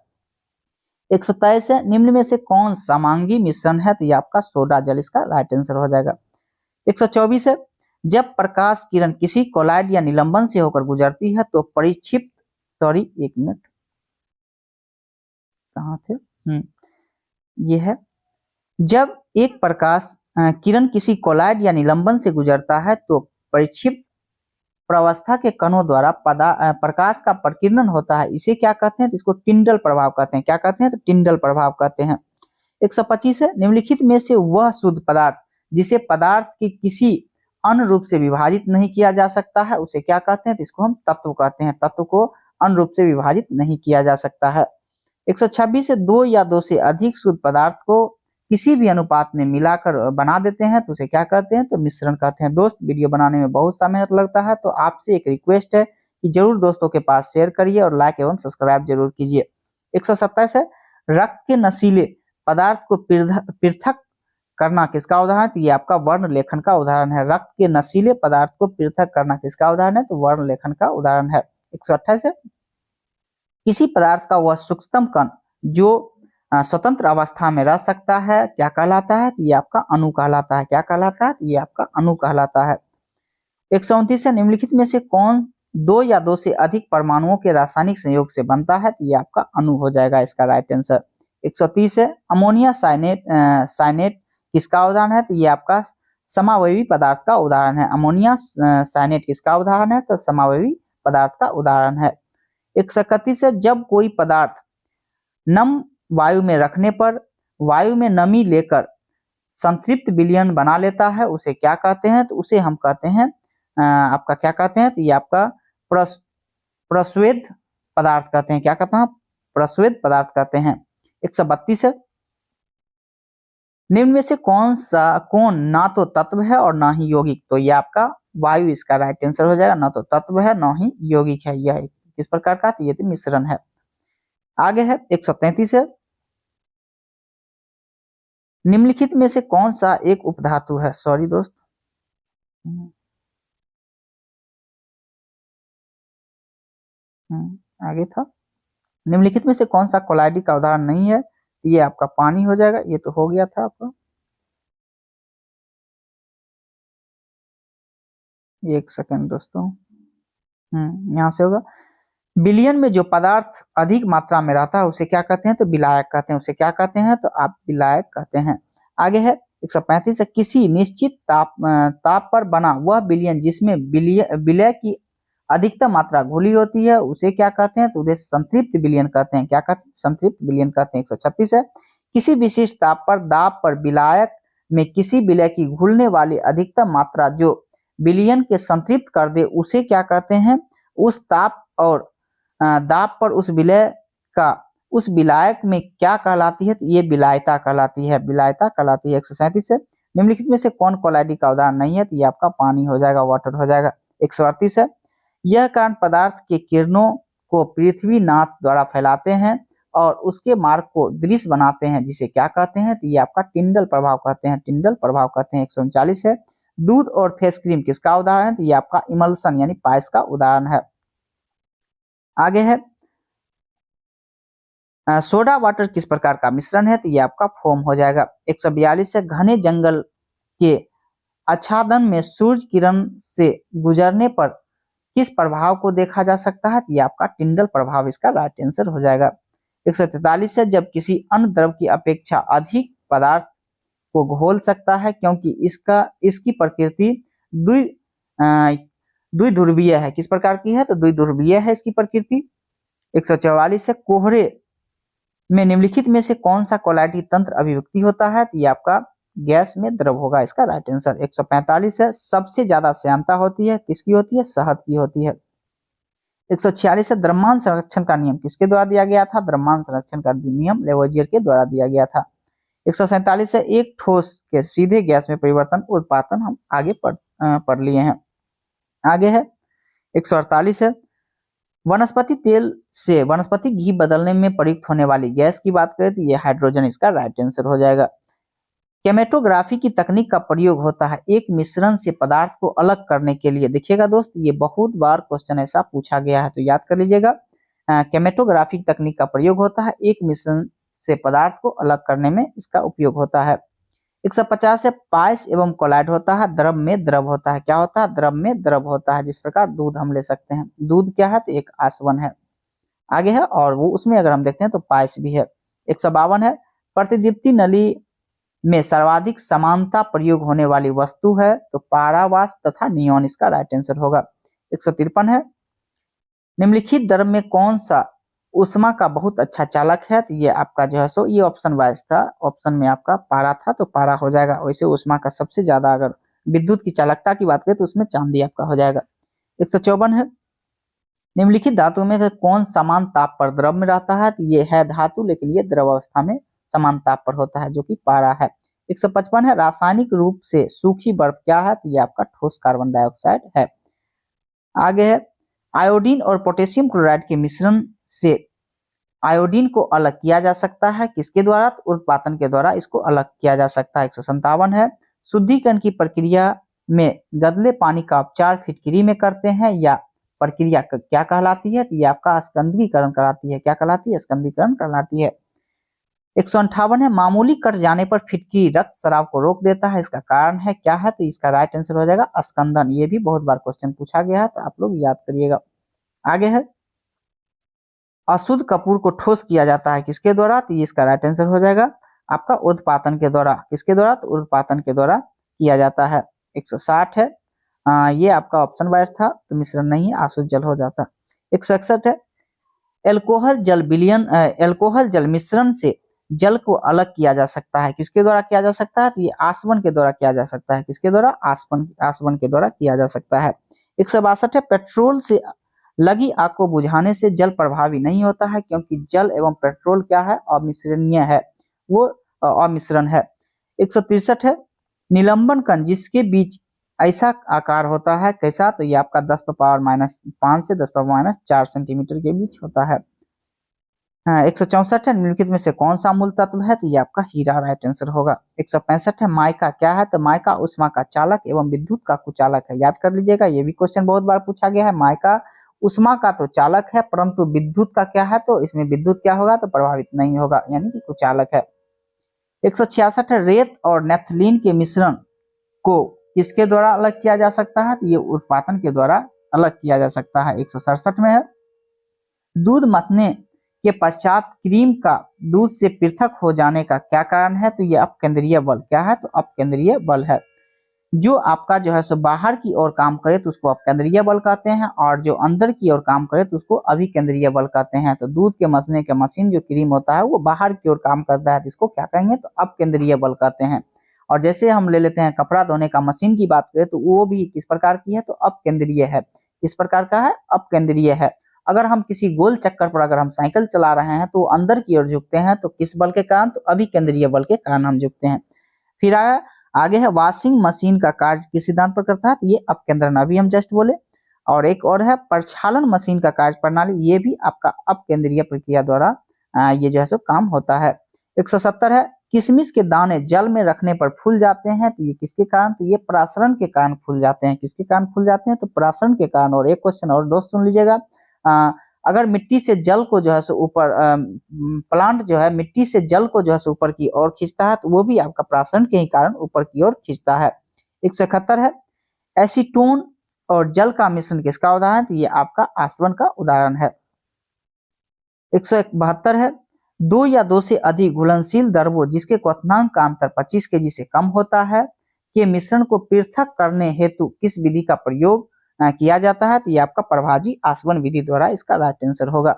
Speaker 1: 127 है, निम्न में से कौन समांगी मिश्रण है, तो ये आपका सोडा जल इसका राइट आंसर हो जाएगा। 124 है, जब प्रकाश किरण किसी कोलाइड या निलंबन से होकर गुजरती है तो परिक्षिप्त, सॉरी एक मिनट, कहाँ थे, ये है, जब एक प्रकाश किरण किसी कोलाइड या निलंबन से गुजरता है तो परिक्षिप्त प्रावस्था के कणों द्वारा प्रकाश का प्रकीर्णन होता है, इसे क्या कहते हैं, तो इसको टिंडल प्रभाव कहते हैं। क्या कहते हैं, तो टिंडल प्रभाव कहते हैं। 125 है, निम्नलिखित में से वह शुद्ध पदार्थ जिसे पदार्थ की किसी अन्य रूप से विभाजित नहीं किया जा सकता है उसे क्या कहते हैं, तो इसको हम तत्व कहते हैं। तत्व को अन्य रूप से विभाजित नहीं किया जा सकता है। 126 है, दो या दो से अधिक शुद्ध पदार्थ को किसी भी अनुपात में मिलाकर बना देते हैं तो उसे क्या कहते हैं, तो मिश्रण कहते हैं। दोस्त, वीडियो बनाने में बहुत सा मेहनत लगता है तो आपसे एक रिक्वेस्ट है कि जरूर दोस्तों के पास शेयर करिए और लाइक एवं सब्सक्राइब जरूर कीजिए। 127 है, रक्त के नशीले पदार्थ को पृथक करना किसका उदाहरण, तो ये आपका वर्ण लेखन का उदाहरण है। रक्त के नशीले पदार्थ को पृथक करना किसका उदाहरण है, तो वर्ण लेखन का उदाहरण है। 128 है, किसी पदार्थ का वह सूक्ष्मतम कण जो स्वतंत्र अवस्था में रह सकता है क्या कहलाता है, तो ये आपका अणु कहलाता है। क्या कहलाता है, तो ये आपका अणु कहलाता है। 129 है, निम्नलिखित में से कौन दो या दो से अधिक परमाणुओं के रासायनिक संयोग से बनता है, तो ये आपका अणु हो जाएगा इसका राइट आंसर। 130 है, अमोनिया साइनेट किसका उदाहरण है, तो ये आपका समावयवी पदार्थ का उदाहरण है। अमोनिया साइनेट किसका उदाहरण है, तो समावयवी पदार्थ का उदाहरण है। 131 है, जब कोई पदार्थ नम वायु में रखने पर वायु में नमी लेकर संतृप्त विलयन बना लेता है उसे क्या कहते हैं, तो उसे हम कहते हैं आपका क्या कहते हैं, तो ये आपका प्रस्वेद पदार्थ कहते हैं। क्या कहते हैं, प्रस्वेद पदार्थ कहते हैं। 132 है, निम्न में से कौन ना तो तत्व है और ना ही यौगिक, तो ये आपका वायु इसका राइट आंसर हो जाएगा। ना तो तत्व है ना ही यौगिक है, यह किस प्रकार का, तो ये तो मिश्रण है। आगे है 133 है, निम्नलिखित में से कौन सा एक उपधातु है, सॉरी दोस्त, आगे था, निम्नलिखित में से कौन सा कोलाइडी का उदाहरण नहीं है, ये आपका पानी हो जाएगा। ये तो हो गया था आपका, एक सेकंड दोस्तों, यहाँ से होगा, विलयन में जो पदार्थ अधिक मात्रा में रहता है उसे क्या कहते हैं, तो विलायक कहते हैं। उसे क्या कहते हैं, तो आप विलायक कहते हैं। आगे है 135 है, किसी निश्चित ताप पर बना वह विलयन जिसमें विलय की अधिकतम मात्रा घुली होती है उसे क्या कहते हैं, तो उसे संतृप्त विलयन कहते हैं। क्या कहते हैं, संतृप्त विलयन कहते हैं। 136 है, किसी विशिष्ट ताप पर दाब पर विलायक में किसी विलय की घुलने वाली अधिकतम मात्रा जो विलयन के संतृप्त कर दे उसे क्या कहते हैं, उस ताप और दाब पर उस विलय का उस विलायक में क्या कहलाती है, तो ये विलायता कहलाती है। विलायता कहलाती है। 137 है, निम्नलिखित में से कौन कोलाइडी का उदाहरण नहीं है, तो ये आपका पानी हो जाएगा, वाटर हो जाएगा। 138 है, यह कारण पदार्थ के किरणों को पृथ्वीनाथ द्वारा फैलाते हैं और उसके मार्ग को दृश्य बनाते हैं जिसे क्या कहते हैं, तो ये आपका टिंडल प्रभाव कहते हैं। टिंडल प्रभाव कहते हैं। 139 है, दूध और फेस क्रीम किसका उदाहरण है, तो ये आपका इमल्सन यानी पायस का उदाहरण है। आगे है सोडा वाटर किस प्रकार का मिश्रण है, तो ये आपका फोम हो जाएगा। 142 है, घने जंगल के आच्छादन में सूर्य किरण से गुजरने पर किस प्रभाव को देखा जा सकता है, तो ये आपका टिंडल प्रभाव इसका राइट आंसर हो जाएगा। 143 है, जब किसी अन्य द्रव की अपेक्षा अधिक पदार्थ को घोल सकता है क्योंकि इसकी प्रकृति द्विध्रुवीय है। किस प्रकार की है, तो द्विध्रुवीय है इसकी प्रकृति। 144 है कोहरे में निम्नलिखित में से कौन सा कोलैटिक तंत्र अभिव्यक्ति होता है, तो ये आपका गैस में द्रव होगा इसका राइट आंसर। 145 है सबसे ज्यादा श्यानता होती है, किसकी होती है, शहद की होती है। 146 है द्रव्यमान संरक्षण का नियम किसके द्वारा दिया गया था, द्रव्यमान संरक्षण का नियम लेवोजियर के द्वारा दिया गया था। 147 है एक ठोस के सीधे गैस में परिवर्तन उत्पादन, हम आगे पढ़ लिए हैं। आगे है 148 है वनस्पति तेल से वनस्पति घी बदलने में प्रयुक्त होने वाली गैस की बात करें तो ये हाइड्रोजन इसका राइट आंसर हो जाएगा। केमेटोग्राफी की तकनीक का प्रयोग होता है एक मिश्रण से पदार्थ को अलग करने के लिए। देखिएगा दोस्त, ये बहुत बार क्वेश्चन ऐसा पूछा गया है, तो याद कर लीजिएगा। केमेटोग्राफी की तकनीक का प्रयोग होता है एक मिश्रण से पदार्थ को अलग करने में इसका उपयोग होता है। 150 है पाइस एवं कोलाइड होता है द्रव में द्रव होता है, क्या होता है, द्रव में द्रव होता है। जिस प्रकार दूध हम ले सकते हैं, दूध क्या है, तो एक आसवन है। आगे है और वो उसमें अगर हम देखते हैं तो पाइस भी है। 152 है प्रतिदीप्ति नली में सर्वाधिक समानता प्रयोग होने वाली वस्तु है, तो पारावास तथा नियोन इसका राइट आंसर होगा। 153 है निम्नलिखित द्रव में कौन सा उष्मा का बहुत अच्छा चालक है, तो ये आपका जो है सो ये ऑप्शन वाइज था, ऑप्शन में आपका पारा था तो पारा हो जाएगा। वैसे उष्मा का सबसे ज्यादा अगर विद्युत की चालकता की बात करें तो उसमें चांदी आपका हो जाएगा। 154 है निम्नलिखित धातु में कौन समान ताप पर द्रव में रहता है, तो ये है धातु लेकिन ये द्रव अवस्था में समान ताप पर होता है जो कि पारा है। 155 है रासायनिक रूप से सूखी बर्फ क्या है, तो ये आपका ठोस कार्बन डाइऑक्साइड है। आगे है आयोडीन और पोटेशियम क्लोराइड के मिश्रण से आयोडीन को अलग किया जा सकता है किसके द्वारा, उत्पादन के द्वारा इसको अलग किया जा सकता है। 157 है शुद्धिकरण की प्रक्रिया में गदले पानी का उपचार फिटकरी में करते हैं या प्रक्रिया क्या कहलाती है, तो ये आपका स्कंदीकरण कहलाती है, क्या कहलाती है, स्कंदीकरण कहलाती है। 158 है मामूली कट जाने पर फिटकरी रक्त स्राव को रोक देता है, इसका कारण है क्या है, तो इसका राइट आंसर हो जाएगा स्कंदन। ये भी बहुत बार क्वेश्चन पूछा गया है, तो आप लोग याद करिएगा। आगे है अशुद्ध कपूर को ठोस किया जाता है किसके द्वारा, तो ये इसका राइट आंसर हो जाएगा आपका उत्पादन के द्वारा, किसके द्वारा, तो उत्पादन के द्वारा किया जाता है। 160 है ये आपका ऑप्शन वाइज था तो मिश्रण नहीं अशुद्ध जल हो जाता। 161 है एल्कोहल जल मिश्रण से जल को अलग किया जा सकता है किसके द्वारा किया जा सकता है, तो ये आसवन के द्वारा किया जा सकता है, किसके द्वारा, आसवन के द्वारा किया जा सकता है। 162 है पेट्रोल से लगी आग को बुझाने से जल प्रभावी नहीं होता है क्योंकि जल एवं पेट्रोल क्या है, अमिश्रणीय है, वो अमिश्रण है। 163 है निलंबन कण जिसके बीच ऐसा आकार होता है कैसा, तो ये आपका 10⁻⁻5 से 10⁻⁴ सेंटीमीटर के बीच होता है। 164 है निम्नलिखित में से कौन सा मूल तत्व है, तो ये आपका हीरा राइट आंसर होगा। 165 है माइका क्या है, तो माइका उष्मा का चालक एवं विद्युत का कुचालक है, याद कर लीजिएगा, ये भी क्वेश्चन बहुत बार पूछा गया है। माइका उष्मा का तो चालक है परंतु विद्युत का क्या है, तो इसमें विद्युत क्या होगा, तो प्रभावित नहीं होगा, यानी कि कुचालक है। 166 है रेत और नेफ्थलीन के मिश्रण को किसके द्वारा अलग किया जा सकता है, तो ये उत्पादन के द्वारा अलग किया जा सकता है। 167 में है दूध मथने के पश्चात क्रीम का दूध से पृथक हो जाने का क्या कारण है, तो ये अपकेंद्रीय बल क्या है, तो अपकेंद्रीय बल है। जो आपका जो है सो बाहर की ओर काम करे तो उसको अपकेंद्रीय बल कहते हैं और जो अंदर की ओर काम करे तो उसको अभिकेंद्रीय बल कहते हैं। तो दूध के मसने का मशीन जो क्रीम होता है वो बाहर की ओर काम करता है तो इसको क्या कहेंगे, तो अपकेंद्रीय बल कहते हैं। और जैसे हम ले लेते हैं कपड़ा धोने का मशीन की बात करें तो वो भी किस प्रकार की है, तो अपकेंद्रीय है, किस प्रकार का है, अपकेंद्रीय है। अगर हम किसी गोल चक्कर पर अगर हम साइकिल चला रहे हैं तो अंदर की ओर झुकते हैं, तो किस बल के कारण, तो अभिकेंद्रीय बल के कारण हम झुकते हैं। फिर आगे है वॉशिंग मशीन का कार्य किस सिद्धांत पर करता है, तो ये अपकेंद्रण, अभी हम जस्ट बोले। और एक और है प्रक्षालन मशीन का कार्य प्रणाली, ये भी आपका अपकेंद्रीय प्रक्रिया द्वारा ये जो है सो काम होता है। 170 है किशमिश के दाने जल में रखने पर फूल जाते हैं, तो ये किसके कारण, तो ये परासरण के कारण फूल जाते हैं, किसके कारण फूल जाते हैं, तो परासरण के कारण। और एक क्वेश्चन और दोस्त सुन लीजिएगा, अगर मिट्टी से जल को जो है सो ऊपर प्लांट जो है मिट्टी से जल को जो है सो ऊपर की ओर खींचता है तो वो भी आपका परासरण के ही कारण ऊपर की ओर खींचता है। 171 है एसीटोन और जल का मिश्रण किसका उदाहरण है, तो ये आपका आसवन का उदाहरण है। 172 है दो या दो से अधिक घुलनशील द्रवों जिसके क्वथनांक का अंतर 25 केजी से कम होता है के मिश्रण को पृथक करने हेतु किस विधि का प्रयोग किया जाता है, तो ये आपका प्रभाजी आसवन विधि द्वारा इसका राइट आंसर होगा।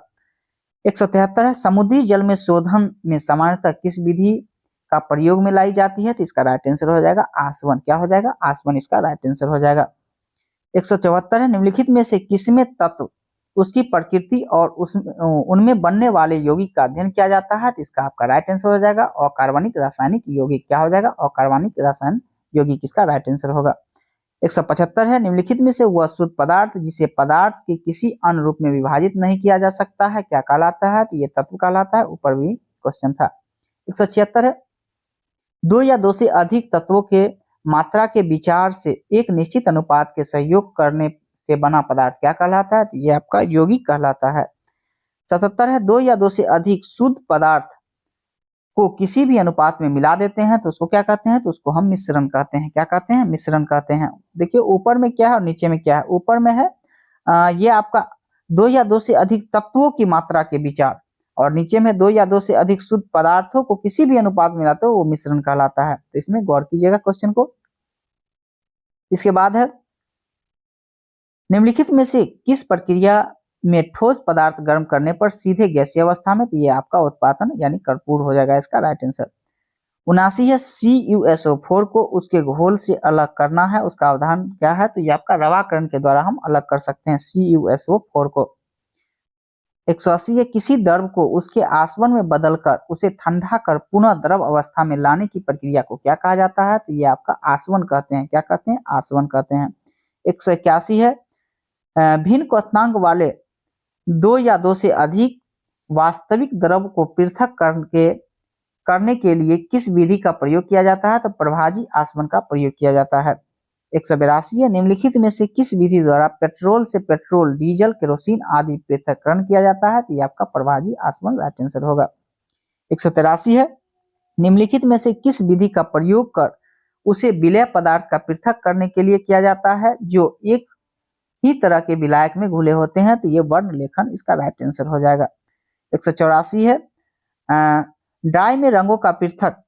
Speaker 1: 173 है समुद्री जल में शोधन में सामान्यतः किस विधि का प्रयोग में लाई जाती है, तो इसका राइट आंसर हो जाएगा आसवन। क्या हो जाएगा? आसवन इसका राइट आंसर हो जाएगा। 174 है निम्नलिखित में से किसमें तत्व, उसकी प्रकृति और उनमें बनने वाले यौगिक का अध्ययन किया जाता है, तो इसका आपका राइट आंसर हो जाएगा अकार्बनिक रासायनिक यौगिक। क्या हो जाएगा? अकार्बनिक रासायनिक यौगिक इसका राइट आंसर होगा। 175 है निम्नलिखित में से वह शुद्ध पदार्थ जिसे पदार्थ के किसी अन्य रूप में विभाजित नहीं किया जा सकता है क्या कहलाता है, तो ये तत्व कहलाता है। ऊपर भी क्वेश्चन था। 176 है दो या दो से अधिक तत्वों के मात्रा के विचार से एक निश्चित अनुपात के सहयोग करने से बना पदार्थ क्या कहलाता है, तो ये आपका यौगिक कहलाता है। 77 है दो या दो से अधिक शुद्ध पदार्थ को किसी भी अनुपात में मिला देते हैं तो उसको क्या कहते हैं, तो उसको हम मिश्रण कहते हैं। क्या कहते हैं? मिश्रण कहते हैं। देखिए ऊपर में क्या है और नीचे में क्या है। ऊपर में है ये आपका दो या दो से अधिक तत्वों की मात्रा के विचार, और नीचे में दो या दो से अधिक शुद्ध पदार्थों को किसी भी अनुपात में मिलाते हो वो मिश्रण कहलाता है। तो इसमें गौर कीजिएगा क्वेश्चन को। इसके बाद है निम्नलिखित में से किस प्रक्रिया में ठोस पदार्थ गर्म करने पर सीधे गैसीय अवस्था में, तो ये आपका उत्पादन यानी कर्पूर हो जाएगा इसका राइट आंसर। 79 है CuSO4 को उसके घोल से अलग करना है, उसका अवधान क्या है, तो ये आपका रवाकरण के द्वारा हम अलग कर सकते हैं CuSO4 को। 180 है किसी द्रव को उसके आसवन में बदलकर उसे ठंडा कर पुनः द्रव अवस्था में लाने की प्रक्रिया को क्या कहा जाता है, तो ये आपका आसवन कहते हैं। क्या कहते हैं? आसवन कहते हैं। 181 है भिन्न क्वथनांक वाले दो या दो से अधिक वास्तविक द्रव को पृथक करने के लिए किस विधि का प्रयोग किया जाता है, तो प्रभाजी आसवन का प्रयोग किया जाता है। 182 है निम्नलिखित में से किस विधि द्वारा पेट्रोल से पेट्रोल, डीजल, केरोसिन आदि पृथक्करण किया जाता है, तो ये आपका प्रभाजी आसवन राइट आंसर होगा। 183 है निम्नलिखित में से किस विधि का प्रयोग कर उसे विलय पदार्थ का पृथक करने के लिए किया जाता है जो एक ही तरह के विलायक में घुले होते हैं, तो ये वर्ण लेखन इसका राइट आंसर हो जाएगा। 184 है डाई में रंगों का पृथक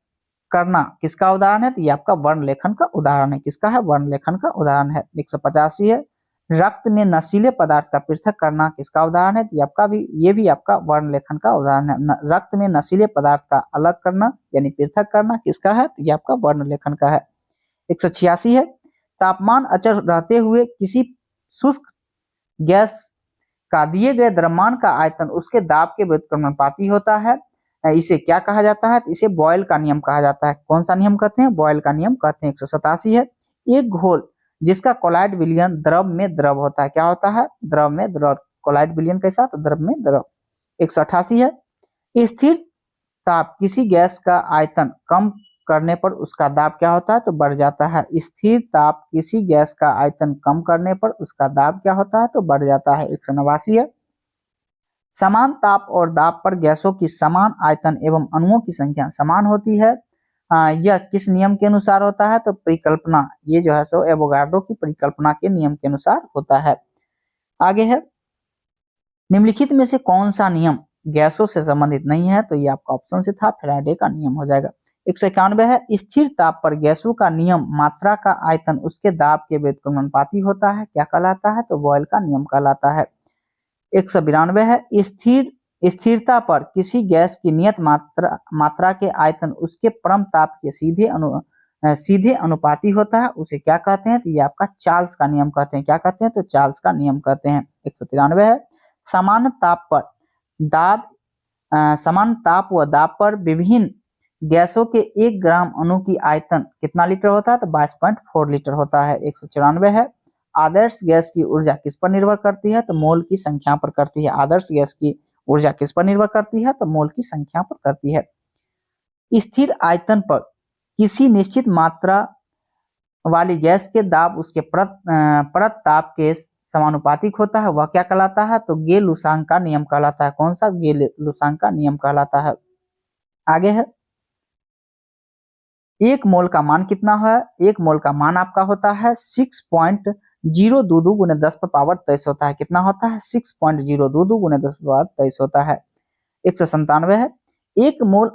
Speaker 1: करना किसका उदाहरण है, तो ये आपका वर्ण लेखन का उदाहरण है। किसका है? वर्ण लेखन का उदाहरण है। 185 है रक्त में नशीले पदार्थ का पृथक करना किसका उदाहरण है, तो ये भी आपका वर्ण लेखन का उदाहरण है। रक्त में नशीले पदार्थ का अलग करना यानी पृथक करना किसका है, तो ये आपका वर्ण लेखन का है। 186 है तापमान अचर रहते हुए किसी शुष्क गैस का दिए गए द्रव्यमान का आयतन उसके दाब के व्युत्क्रमणपाती होता है, इसे क्या कहा जाता है, इसे बॉयल का नियम कहा जाता है। कौन सा नियम कहते हैं? बॉयल का नियम कहते हैं। 187 है एक घोल जिसका कोलाइड विलयन द्रव में द्रव होता है। क्या होता है? द्रव में द्रव। कोलाइड विलयन के साथ द्रव में द्रव। 188 है स्थिर ताप किसी गैस का आयतन कम करने पर उसका दाब क्या होता है, तो बढ़ जाता है। स्थिर ताप किसी गैस का आयतन कम करने पर उसका दाब क्या होता है, तो बढ़ जाता है। 189 है समान ताप और दाब पर गैसों की समान आयतन एवं अणुओं की संख्या समान होती है, यह किस नियम के अनुसार होता है, तो परिकल्पना, ये जो है सो एवोगाड्रो की परिकल्पना के नियम के अनुसार होता है। आगे है निम्नलिखित में से कौन सा नियम गैसों से संबंधित नहीं है, तो ये आपका ऑप्शन से था फैराडे का नियम हो जाएगा। 191 है स्थिर ताप पर गैसों का नियम मात्रा का आयतन उसके दाब के व्युत्क्रमणपाती होता है, क्या कहलाता है, तो बॉयल का नियम कहलाता है। 192 है स्थिरता पर किसी गैस की नियत मात्रा के आयतन उसके परम ताप के सीधे अनुपाती होता है, उसे क्या कहते हैं, तो ये आपका चार्ल्स का नियम कहते हैं। क्या कहते हैं, तो चार्ल्स का नियम कहते हैं। 193 है समान ताप व दाब पर विभिन्न गैसों के 1 ग्राम अणु की आयतन कितना लीटर होता है, तो 22.4 लीटर होता है। 194 है आदर्श गैस की ऊर्जा किस पर निर्भर करती है, तो मोल की संख्या पर करती है। आदर्श गैस की ऊर्जा किस पर निर्भर करती है, तो मोल की संख्या पर करती है। स्थिर आयतन पर किसी निश्चित मात्रा वाली गैस के दाब उसके परत ताप के समानुपातिक होता है, वह क्या कहलाता है, तो गे-लुसांग का नियम कहलाता है। कौन सा? गे-लुसांग का नियम कहलाता है। आगे है 1 मोल का मान कितना है? 1 मोल का मान आपका होता है 6.022 गुने 10⁻23 होता है। कितना होता है? 6.022 गुने 10⁻23 होता है। 197 है 1 मोल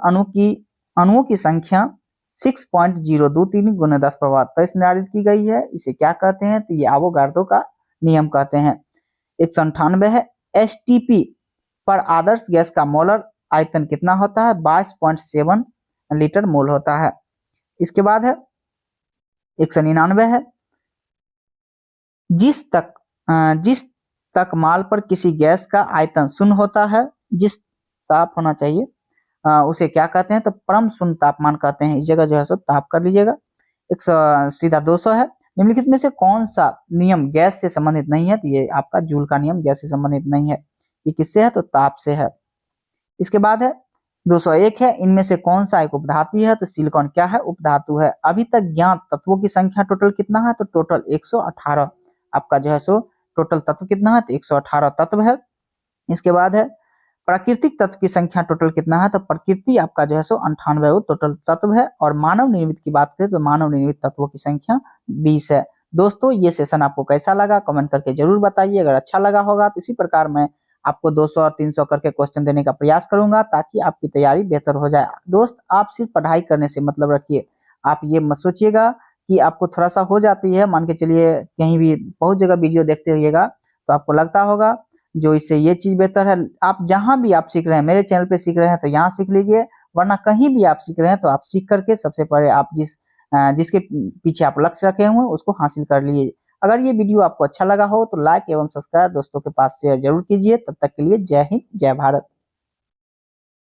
Speaker 1: अणुओं की संख्या 6.023 गुने 10⁻23 निर्धारित की गई है, इसे क्या कहते हैं, तो ये एवोगाड्रो का नियम कहते हैं। 198 है एसटीपी पर आदर्श गैस का मोलर आयतन कितना होता है? 22.7 लीटर मोल होता है। इसके बाद है 199 है, जिस तक माल पर किसी गैस का आयतन शून्य होता है, जिस ताप होना चाहिए उसे क्या कहते हैं? तो परम शून्य तापमान कहते हैं। इस जगह जो है सो ताप कर लीजिएगा। सीधा 200 है, निम्नलिखित में से कौन सा नियम गैस से संबंधित नहीं है? तो ये आपका जूल का नियम गैस से संबंधित नहीं है। ये किससे है? तो ताप से है। इसके बाद है 201 है, इनमें से कौन सा एक उपधातु है? तो सिलिकॉन क्या है? उपधातु है। अभी तक ज्ञात तत्वों की संख्या टोटल कितना है? तो टोटल 118 आपका जो है सो टोटल तत्व कितना है? तो 118 तत्व है। इसके बाद है प्राकृतिक तत्व की संख्या टोटल कितना है? तो प्रकृति आपका जो है सो 98 वो टोटल तत्व है। और मानव निर्मित की बात करें तो मानव निर्मित तत्वों की संख्या 20 है। दोस्तों ये सेशन आपको कैसा लगा कमेंट करके जरूर बताइए। अगर अच्छा लगा होगा तो इसी प्रकार मैं आपको 200 और 300 करके क्वेश्चन देने का प्रयास करूंगा ताकि आपकी तैयारी बेहतर हो जाए। दोस्त आप सिर्फ पढ़ाई करने से मतलब रखिए, आप ये मत सोचिएगा कि आपको थोड़ा सा हो जाती है। मान के चलिए कहीं भी बहुत जगह वीडियो देखते होइएगा तो आपको लगता होगा जो इससे ये चीज बेहतर है। आप जहां भी आप सीख रहे हैं, मेरे चैनल पे सीख रहे हैं तो यहाँ सीख लीजिए, वरना कहीं भी आप सीख रहे हैं तो आप सीख करके सबसे पहले आप जिसके पीछे आप लक्ष्य रखे हुए उसको हासिल कर लीजिए। अगर ये वीडियो आपको अच्छा लगा हो तो लाइक एवं सब्सक्राइब दोस्तों के पास शेयर जरूर कीजिए। तब तक के लिए जय हिंद जय भारत।